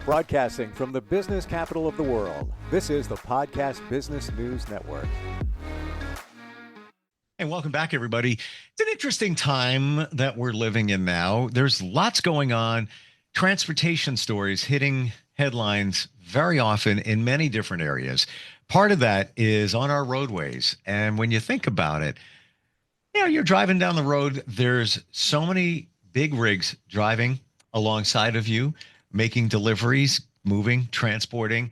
Broadcasting from the business capital of the world, this is the Podcast Business News Network. And welcome back, everybody. It's an interesting time that we're living in now. There's lots going on. Transportation stories hitting headlines very often in many different areas. Part of that is on our roadways. And when you think about it, you're driving down the road. There's so many big rigs driving alongside of you, making deliveries, moving, transporting.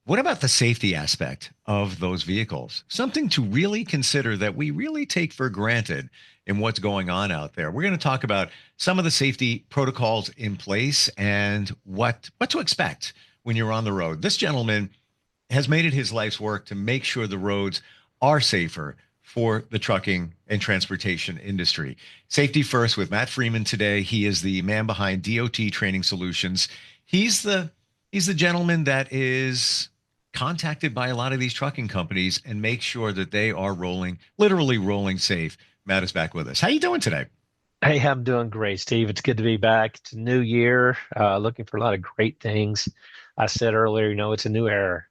What about the safety aspect of those vehicles? Something to really consider that we really take for granted in what's going on out there. We're going to talk about some of the safety protocols in place and what to expect when you're on the road. This gentleman has made it his life's work to make sure the roads are safer for the trucking and transportation industry. Safety First with Matt Freeman today. He is the man behind DOT Training Solutions. He's the gentleman that is contacted by a lot of these trucking companies and make sure that they are literally rolling safe. Matt is back with us. How you doing today? Hey, I'm doing great, Steve. It's good to be back. It's a new year, looking for a lot of great things. I said earlier, it's a new era.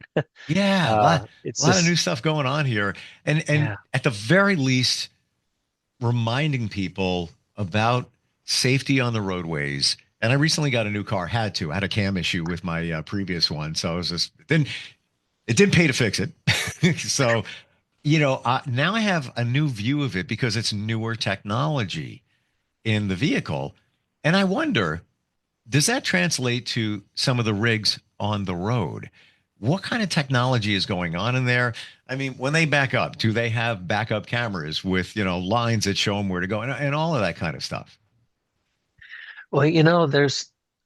Yeah, It's a lot of just, new stuff going on here. And yeah, at the very least, reminding people about safety on the roadways. And I recently got a new car, had a cam issue with my previous one. So I was just, it didn't pay to fix it. So, now I have a new view of it because it's newer technology in the vehicle. And I wonder, does that translate to some of the rigs on the road? What kind of technology is going on in there? I mean, when they back up, do they have backup cameras with, lines that show them where to go and all of that kind of stuff? well,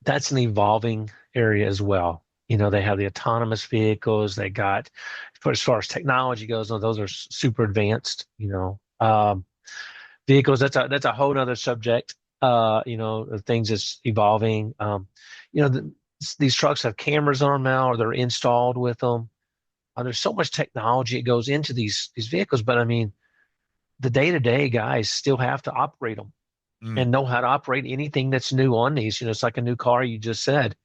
that's an evolving area as well. They have the autonomous vehicles. They got, but as far as technology goes, those are super advanced. Vehicles. That's a whole nother subject. The things that's evolving. You know, the, these trucks have cameras on them now, or they're installed with them. There's so much technology that goes into these vehicles, but I mean, the day-to-day guys still have to operate them Mm. and know how to operate anything that's new on these. It's like a new car, you just said.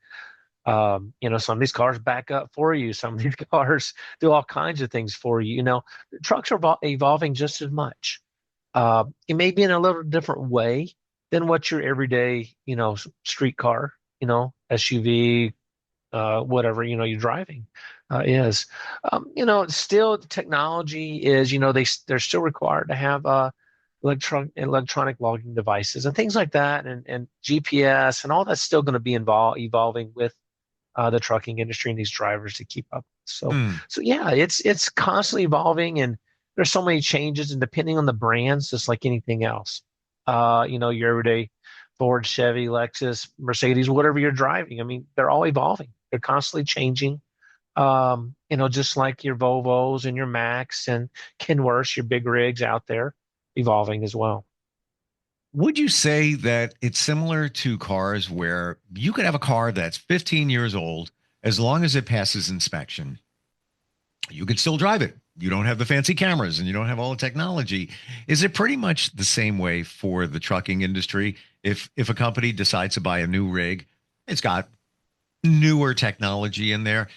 Some of these cars back up for you. Some of these cars do all kinds of things for you. The trucks are evolving just as much. It may be in a little different way than what your everyday, street car, SUV, whatever, you're driving, is. Still technology is, they're still required to have electronic logging devices and things like that, and GPS and all that's still going to be evolving with the trucking industry and these drivers to keep up. So, Mm. so yeah, it's constantly evolving, and there's so many changes, and depending on the brands, just like anything else, your everyday Ford, Chevy, Lexus, Mercedes, whatever you're driving, I mean, they're all evolving. They're constantly changing. Just like your Volvos and your Macs and Kenworths, your big rigs out there, evolving as well. Would you say that it's similar to cars where you could have a car that's 15 years old, as long as it passes inspection, you could still drive it? You don't have the fancy cameras and you don't have all the technology. Is it pretty much the same way for the trucking industry? If a company decides to buy a new rig, it's got newer technology in there,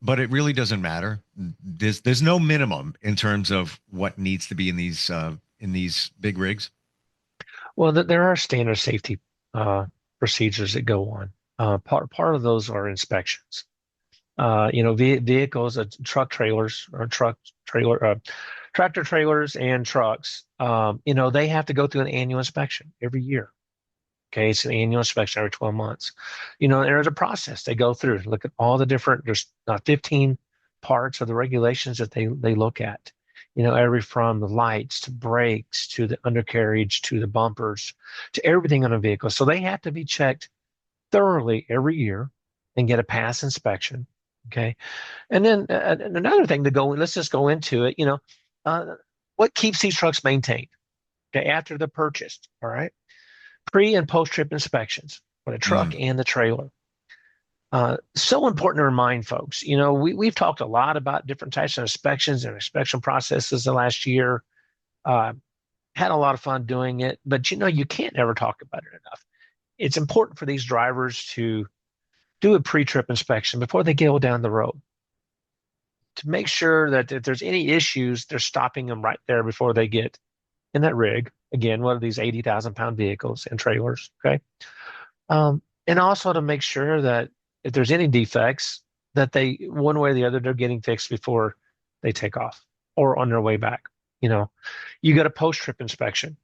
but it really doesn't matter. There's no minimum in terms of what needs to be in these big rigs. Well, there are standard safety procedures that go on. Part of those are inspections. Vehicles, truck trailers or tractor trailers and trucks. They have to go through an annual inspection every year. Okay, it's an annual inspection every 12 months. There's a process they go through, look at all the different. There's 15 parts of the regulations that they look at. Every from the lights to brakes to the undercarriage to the bumpers to everything on a vehicle. So they have to be checked thoroughly every year and get a pass inspection. Okay. And then another thing to go, let's just go into it, uh, what keeps these trucks maintained? Okay. After they're purchased. All right. Pre and post trip inspections for the truck Mm. and the trailer. So important to remind folks, we've talked a lot about different types of inspections and inspection processes the last year. Uh, had a lot of fun doing it, but you can't ever talk about it enough. It's important for these drivers do a pre-trip inspection before they go down the road to make sure that if there's any issues, they're stopping them right there before they get in that rig. Again, one of these 80,000 pound vehicles and trailers. Okay. And also to make sure that if there's any defects, that they, one way or the other, they're getting fixed before they take off or on their way back. You know, you got a post-trip inspection.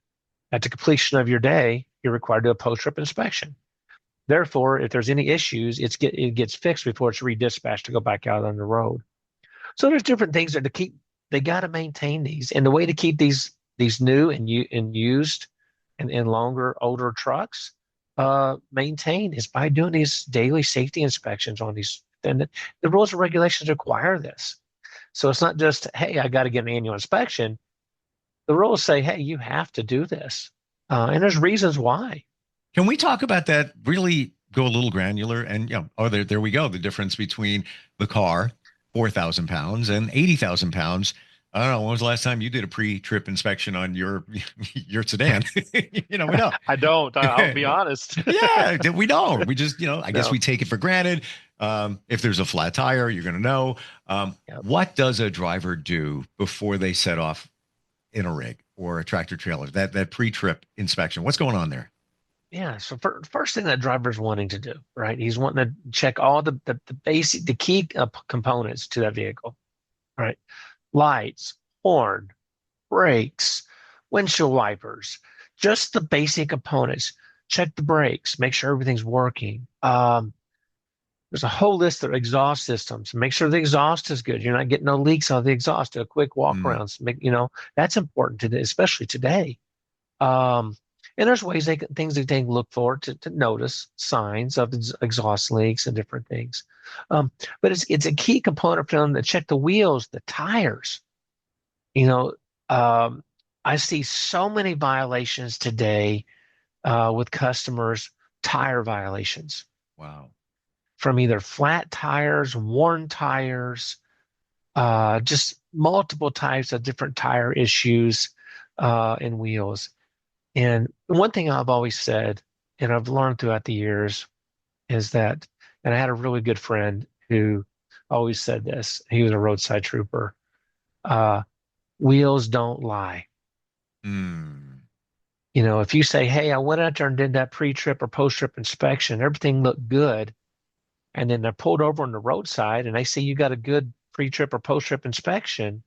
At the completion of your day, you're required to do a post-trip inspection. Therefore, if there's any issues, it gets fixed before it's redispatched to go back out on the road. So there's different things that to keep. They got to maintain these, and the way to keep these new and used and longer older trucks maintained is by doing these daily safety inspections on these. And the rules and regulations require this. So it's not just, hey, I got to get an annual inspection. The rules say, hey, you have to do this, and there's reasons why. Can we talk about that? Really go a little granular, and there we go. The difference between the car, 4,000 pounds, and 80,000 pounds. I don't know. When was the last time you did a pre-trip inspection on your sedan? We don't. I don't. I'll be honest. Yeah, we don't. We just, I guess No. we take it for granted. If there's a flat tire, you're going to know. Yep. What does a driver do before they set off in a rig or a tractor trailer? That pre-trip inspection. What's going on there? Yeah. So first thing that driver's wanting to do, right? He's wanting to check all the basic, the key components to that vehicle, right? Lights, horn, brakes, windshield wipers, just the basic components. Check the brakes, make sure everything's working. There's a whole list of exhaust systems. Make sure the exhaust is good. You're not getting no leaks out of the exhaust. Do a quick walk around. That's important today, especially today. And there's things that they can look for to notice signs of exhaust leaks and different things. But it's a key component for them to check the wheels, the tires. I see so many violations today with customers, tire violations Wow. from either flat tires, worn tires, just multiple types of different tire issues and wheels. And one thing I've always said, and I've learned throughout the years, is that, and I had a really good friend who always said this. He was a roadside trooper. Wheels don't lie. Mm. If you say, hey, I went out there and did that pre-trip or post-trip inspection, everything looked good, and then they're pulled over on the roadside and they see you got a good pre-trip or post-trip inspection,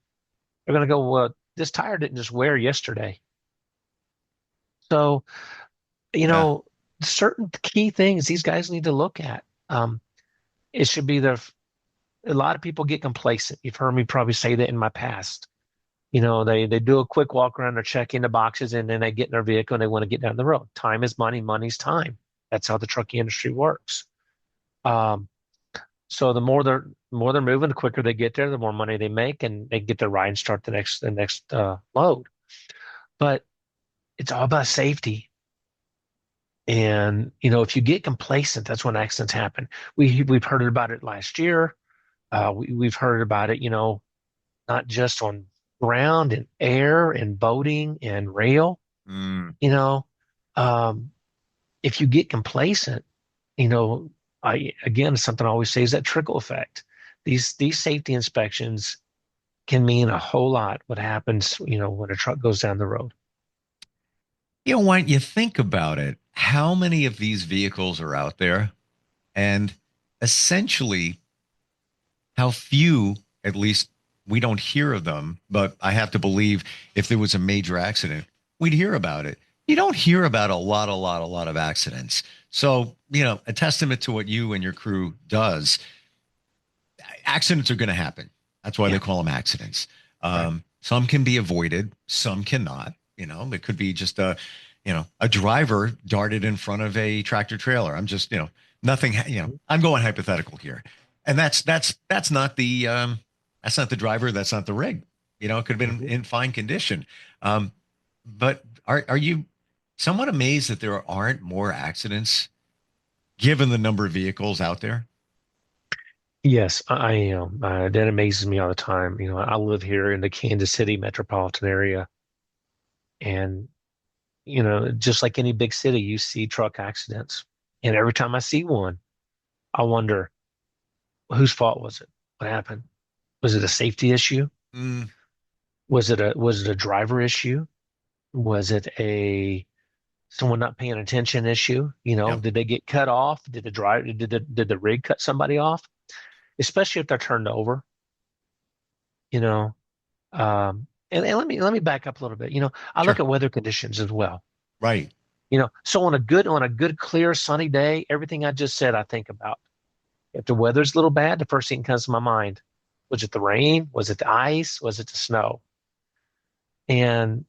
they're going to go, well, this tire didn't just wear yesterday. So, Yeah. certain key things these guys need to look at. It should be a lot of people get complacent. You've heard me probably say that in my past. They do a quick walk around, they're checking the boxes, and then they get in their vehicle and they want to get down the road. Time is money, money's time. That's how the trucking industry works. So the more they're moving, the quicker they get there, the more money they make, and they get their ride and start the next load. But it's all about safety. And if you get complacent, that's when accidents happen. We've heard about it last year. We've heard about it, not just on ground and air and boating and rail. Mm. If you get complacent, something I always say is that trickle effect. These safety inspections can mean a whole lot what happens, when a truck goes down the road. When you think about it, how many of these vehicles are out there? And essentially, how few, at least we don't hear of them, but I have to believe if there was a major accident, we'd hear about it. You don't hear about a lot of accidents. So, a testament to what you and your crew does. Accidents are going to happen. That's why they call them accidents. Right. Some can be avoided, some cannot. It could be just a driver darted in front of a tractor trailer. I'm just, nothing, I'm going hypothetical here. And that's not the driver. That's not the rig. It could have been in fine condition. But are you somewhat amazed that there aren't more accidents given the number of vehicles out there? Yes, I am. That amazes me all the time. I live here in the Kansas City metropolitan area, and just like any big city, you see truck accidents. And every time I see one, I wonder whose fault was it? What happened? Was it a safety issue? Mm, Was it a driver issue? Was it a someone not paying attention issue? yeah, Did they get cut off? Did the rig cut somebody off? Especially if they're turned over, you know. And let me back up a little bit. I look sure. at weather conditions as well. Right. So on a good, clear, sunny day, everything I just said, I think about. If the weather's a little bad, the first thing that comes to my mind, was it the rain? Was it the ice? Was it the snow? And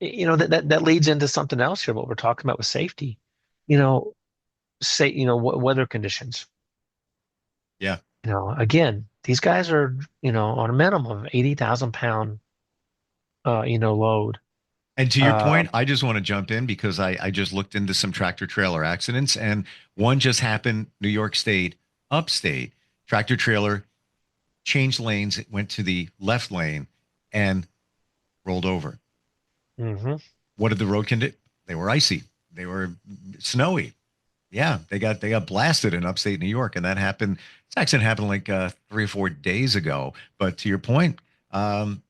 that leads into something else here, what we're talking about with safety. You know, weather conditions. Yeah. Again, these guys are, on a minimum of 80,000 pound, load. And to your Uh, point, I just want to jump in because I just looked into some tractor trailer accidents, and one just happened, New York State, upstate. Tractor trailer changed lanes, it went to the left lane and rolled over. mhm. What did the road condition? They were icy. They were snowy. Yeah, they got blasted in upstate New York, and that happened. This accident happened like 3 or 4 days ago. But to your point, um,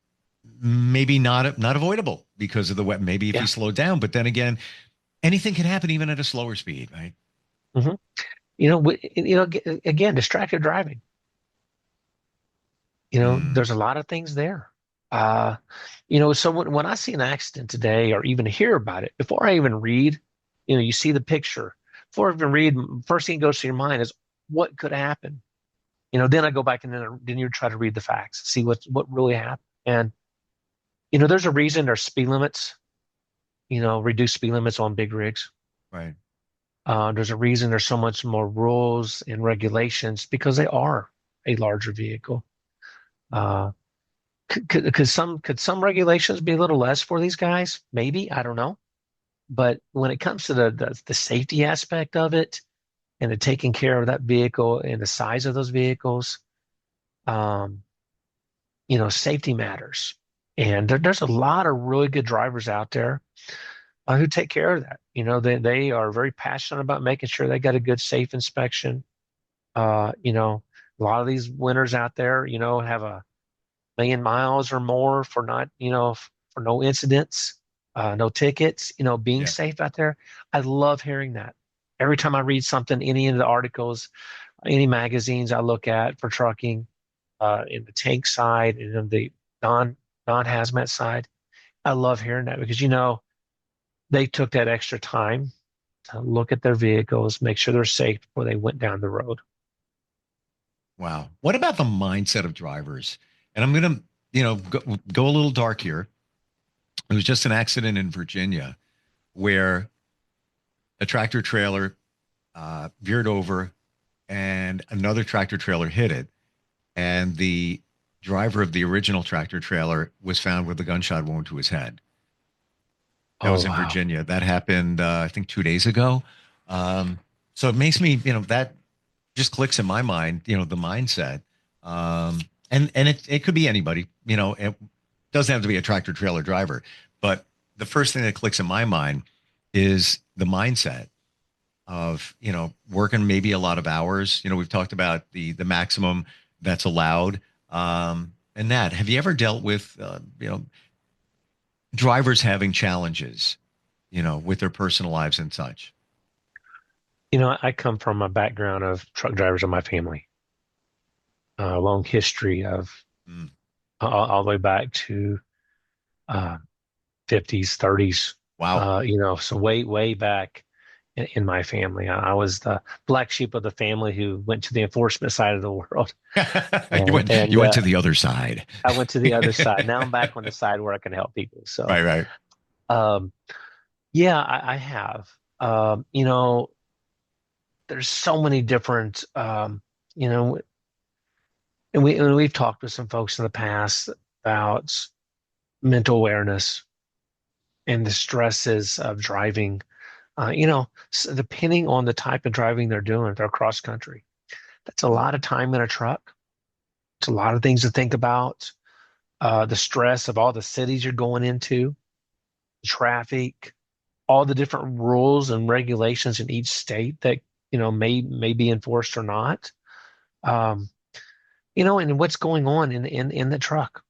maybe not avoidable because of the wet. Maybe if you Yeah. slow down, but then again, anything can happen even at a slower speed, right? hmm Again, distracted driving. Mm, There's a lot of things there. Uh, so when I see an accident today or even hear about it, before I even read, you see the picture. Before I even read, first thing that goes to your mind is what could happen. Then I go back and then you try to read the facts, see what really happened. And there's a reason there's speed limits, reduced speed limits on big rigs. right. There's a reason there's so much more rules and regulations because they are a larger vehicle. Uh, could some regulations be a little less for these guys? Maybe, I don't know. But when it comes to the safety aspect of it and the taking care of that vehicle and the size of those vehicles, um, safety matters. And there's a lot of really good drivers out there who take care of that. They are very passionate about making sure they got a good, safe inspection. A lot of these winners out there, have a million miles or more for not, for no incidents, no tickets, being Yeah. safe out there. I love hearing that. Every time I read something, any of the articles, any magazines I look at for trucking, in the tank side and in the non hazmat side, I love hearing that because they took that extra time to look at their vehicles, make sure they're safe before they went down the road. Wow. What about the mindset of drivers? And I'm gonna, go a little dark here. It was just an accident in Virginia where a tractor trailer veered over and another tractor trailer hit it. And the driver of the original tractor trailer was found with a gunshot wound to his head. That Oh, was in wow. Virginia. That happened, I think, 2 days ago. Um, so it makes me, that just clicks in my mind, the mindset. Um, and it could be anybody, it doesn't have to be a tractor trailer driver. But the first thing that clicks in my mind is the mindset of working maybe a lot of hours. We've talked about the maximum that's allowed, and that. Have you ever dealt with drivers having challenges with their personal lives and such? I come from a background of truck drivers in my family, a long history of Mm, all the way back to uh, 50s, 30s, wow. so way, way back in my family. I was the black sheep of the family who went to the enforcement side of the world. you And, went and you went to the other side. I went to the other side. Now I'm back on the side where I can help people. So, Right, right. um, yeah, I have. There's so many different, you know, and we've talked with some folks in the past about mental awareness and the stresses of driving. Depending on the type of driving they're doing, if they're cross country, that's a lot of time in a truck. It's a lot of things to think about. The stress of all the cities you're going into, traffic, all the different rules and regulations in each state that may be enforced or not. Um, and what's going on in the truck.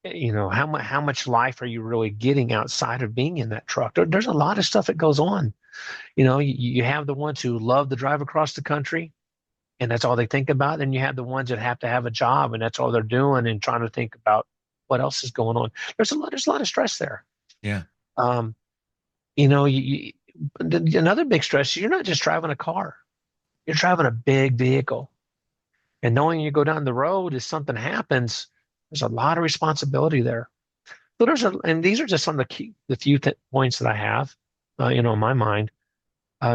How much life are you really getting outside of being in that truck? There's a lot of stuff that goes on. You have the ones who love to drive across the country, and that's all they think about. And you have the ones that have to have a job, and that's all they're doing, and trying to think about what else is going on. There's a lot of stress there. Yeah. Um, you know, another big stress is you're not just driving a car, you're driving a big vehicle. And knowing you go down the road, if something happens, there's a lot of responsibility there. So and these are just some of the few points that I have, in my mind.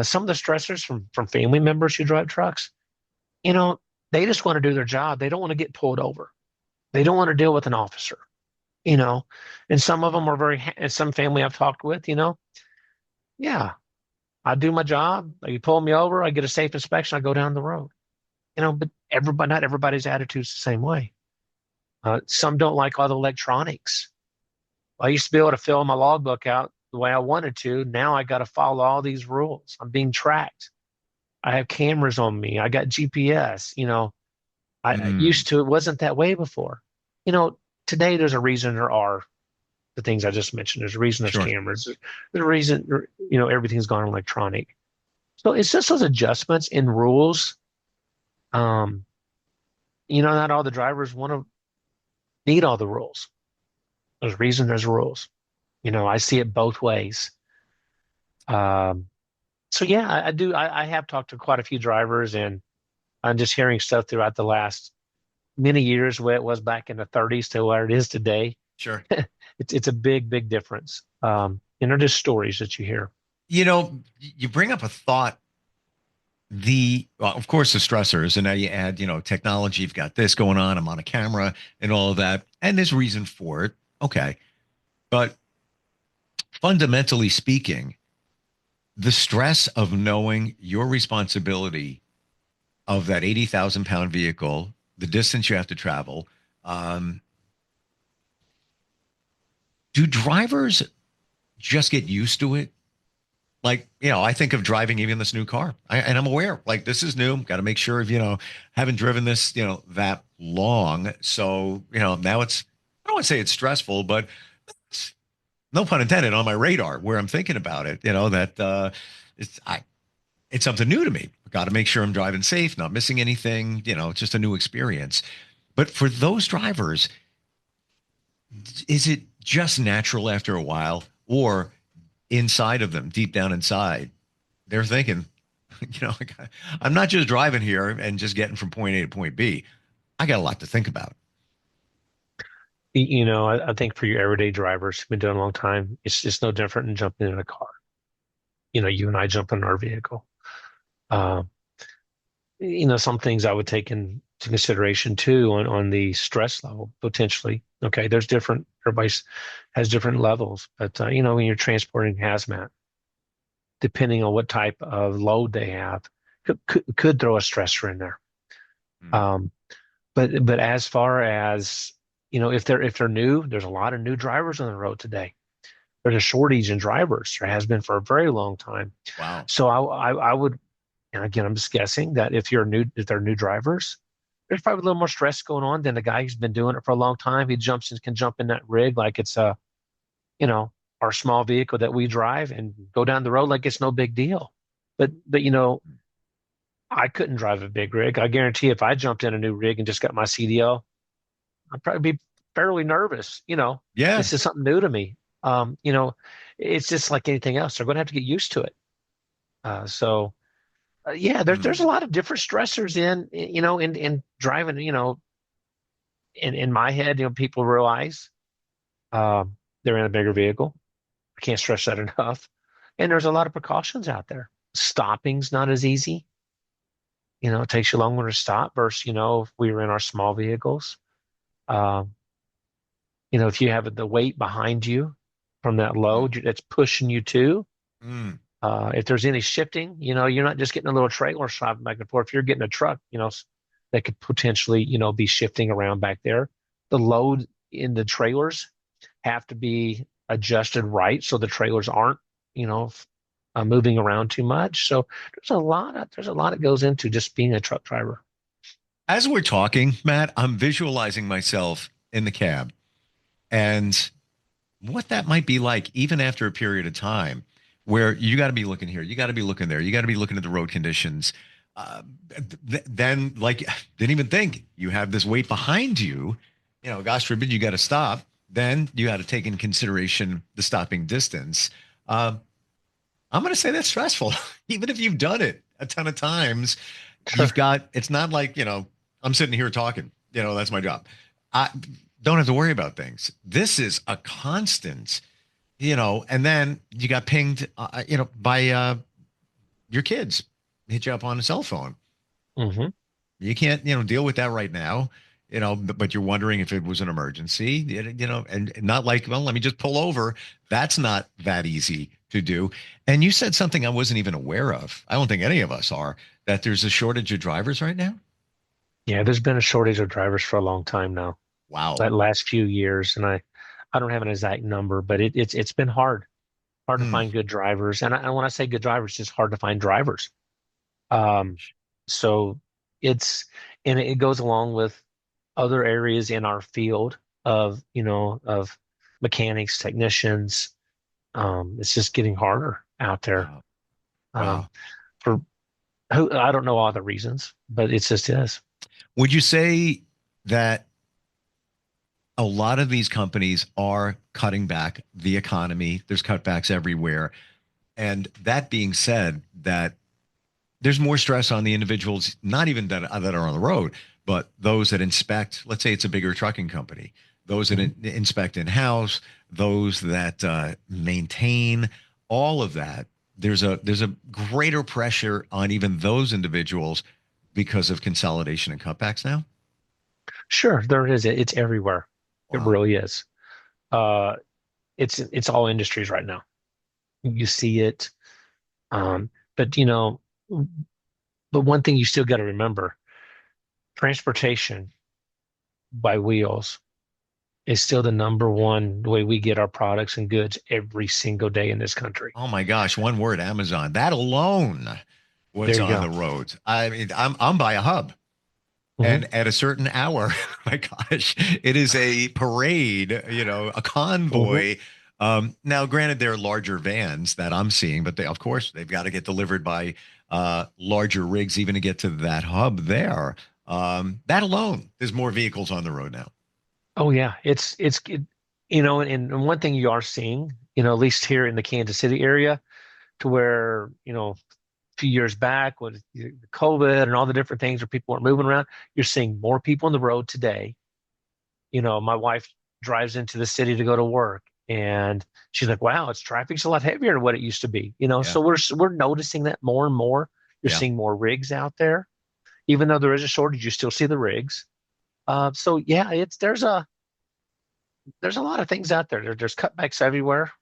Some of the stressors from family members who drive trucks, you know, they just want to do their job. They don't want to get pulled over. They don't want to deal with an officer, you know. And some of them are and some family I've talked with, yeah, I do my job. You pull me over, I get a safe inspection, I go down the road. But not everybody's attitude's the same way. Some don't like all the electronics. I used to be able to fill my logbook out the way I wanted to. Now I got to follow all these rules. I'm being tracked. I have cameras on me. I got GPS. I Mm, used to, it wasn't that way before. Today there's a reason there are the things I just mentioned. There's a reason there's sure. cameras. There's a reason, everything's gone electronic. So it's just those adjustments in rules. Um, not all the drivers want to need all the rules. There's a reason there's rules. I see it both ways. Um, so yeah, I do. I have talked to quite a few drivers, and I'm just hearing stuff throughout the last many years where it was back in the 30s to where it is today. Sure. It's a big, big difference. Just stories that you hear. You bring up a thought. Well, of course, the stressors, and now you add, technology. You've got this going on. I'm on a camera and all of that, and there's reason for it. Okay, but fundamentally speaking, the stress of knowing your responsibility of that 80,000 pound vehicle, the distance you have to travel. Um, do drivers just get used to it? Like, I think of driving even this new car, and I'm aware, like, this is new. Got to make sure of, haven't driven this, that long. So, now I don't want to say it's stressful, but it's, no pun intended, on my radar where I'm thinking about it, that it's something new to me. Got to make sure I'm driving safe, not missing anything. It's just a new experience. But for those drivers, is it just natural after a while, or inside of them, deep down inside, they're thinking, like, I'm not just driving here and just getting from point A to point B. I got a lot to think about. I think for your everyday drivers who've been doing it a long time, it's just no different than jumping in a car. You and I jump in our vehicle. Uh, some things I would take into consideration too on the stress level potentially. Okay, everybody has different levels, but when you're transporting hazmat, depending on what type of load they have, could throw a stressor in there. Mm. Um, but as far as if they're new, there's a lot of new drivers on the road today. There's a shortage in drivers. There has been for a very long time. Wow. So I would, and again, I'm just guessing that if they're new drivers, there's probably a little more stress going on than the guy who's been doing it for a long time. Can jump in that rig like it's you know, our small vehicle that we drive and go down the road like it's no big deal. But I couldn't drive a big rig. I guarantee if I jumped in a new rig and just got my CDL, I'd probably be fairly nervous. Yeah. This is something new to me. It's just like anything else. They're going to have to get used to it. Yeah, there's a Mm. lot of different stressors in driving. In my head, people realize they're in a bigger vehicle. I can't stress that enough. And there's a lot of precautions out there. Stopping's not as easy. It takes you longer to stop versus, if we were in our small vehicles. Um, if you have the weight behind you from that Mm. load that's pushing you to, Mm. if there's any shifting, you're not just getting a little trailer driving back and forth. If you're getting a truck, that could potentially, be shifting around back there. The load in the trailers have to be adjusted right so the trailers aren't, moving around too much. So there's a lot that goes into just being a truck driver. As we're talking, Matt, I'm visualizing myself in the cab and what that might be like even after a period of time where you got to be looking here, you got to be looking there, you got to be looking at the road conditions. Uh, then, like, didn't even think you have this weight behind you. You know, gosh forbid you got to stop. Then you got to take in consideration the stopping distance. Um, I'm going to say that's stressful. Even if you've done it a ton of times, Sure. it's not like, I'm sitting here talking, that's my job. I don't have to worry about things. This is a constant, and then you got pinged, by your kids hit you up on a cell phone. Hmm. You can't, deal with that right now, but you're wondering if it was an emergency, and not like, well, let me just pull over. That's not that easy to do. And you said something I wasn't even aware of. I don't think any of us are, that there's a shortage of drivers right now. Yeah, there's been a shortage of drivers for a long time now, Wow. that last few years, and I don't have an exact number, but it's been hard to Hmm. find good drivers. And when I say good drivers, it's just hard to find drivers. Um, so it's and it goes along with other areas in our field of of mechanics, technicians. It's just getting harder out there. Wow. Um, Wow. for who I don't know all the reasons, but it just is. Would you say that a lot of these companies are cutting back the economy? There's cutbacks everywhere. And that being said, that there's more stress on the individuals, not even that are on the road, but those that inspect. Let's say it's a bigger trucking company, those that Mhm. inspect in house, those that maintain all of that. There's a greater pressure on even those individuals because of consolidation and cutbacks now. Sure, there is. It's everywhere. It Wow. really is. Uh, it's all industries right now. You see it. Um, but but one thing you still got to remember, transportation by wheels is still the number one way we get our products and goods every single day in this country. Oh my gosh, one word, Amazon. That alone, what's There you on go. the roads. I mean, I'm by a hub. Hmm. And at a certain hour, my gosh, it is a parade, a Hmm. convoy. Now, granted, they're larger vans that I'm seeing, but of course, they've got to get delivered by larger rigs even to get to that hub there. That alone, there's more vehicles on the road now. Oh yeah, and one thing you are seeing, at least here in the Kansas City area, to where a few years back with the COVID and all the different things where people weren't moving around, you're seeing more people on the road today. My wife drives into the city to go to work, and she's like, "Wow, traffic's a lot heavier than what it used to be." Yeah, So we're noticing that more and more. You're yeah. seeing more rigs out there, even though there is a shortage. You still see the rigs. So yeah, it's there's a lot of things out there. There's cutbacks everywhere.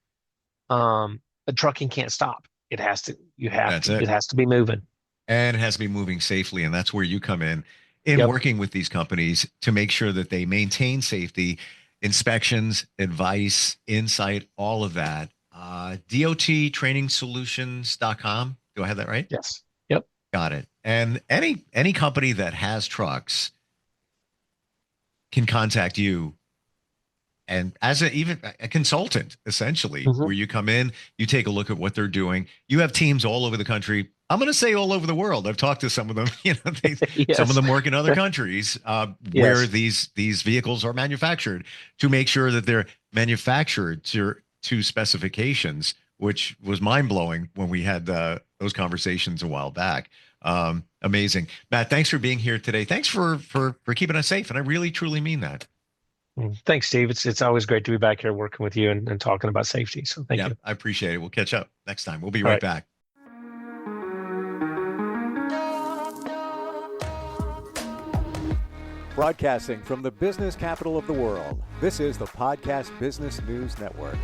But trucking can't stop. That's it. It has to be moving. And it has to be moving safely. And that's where you come in Yep. working with these companies to make sure that they maintain safety, inspections, advice, insight, all of that. DOTtrainingsolutions.com. Do I have that right? Yes. Yep. Got it. And any company that has trucks can contact you, and as even a consultant, essentially, Hmm. where you come in, you take a look at what they're doing. You have teams all over the country. I'm going to say all over the world. I've talked to some of them. Some of Yes. them work in other countries where Yes. these vehicles are manufactured to make sure that they're manufactured to specifications, which was mind blowing when we had those conversations a while back. Amazing, Matt. Thanks for being here today. Thanks for keeping us safe, and I really truly mean that. Thanks, Steve. It's always great to be back here working with you and talking about safety. So thank Yeah, you. I appreciate it. We'll catch up next time. We'll be All right right. back. Broadcasting from the business capital of the world, this is the Podcast Business News Network.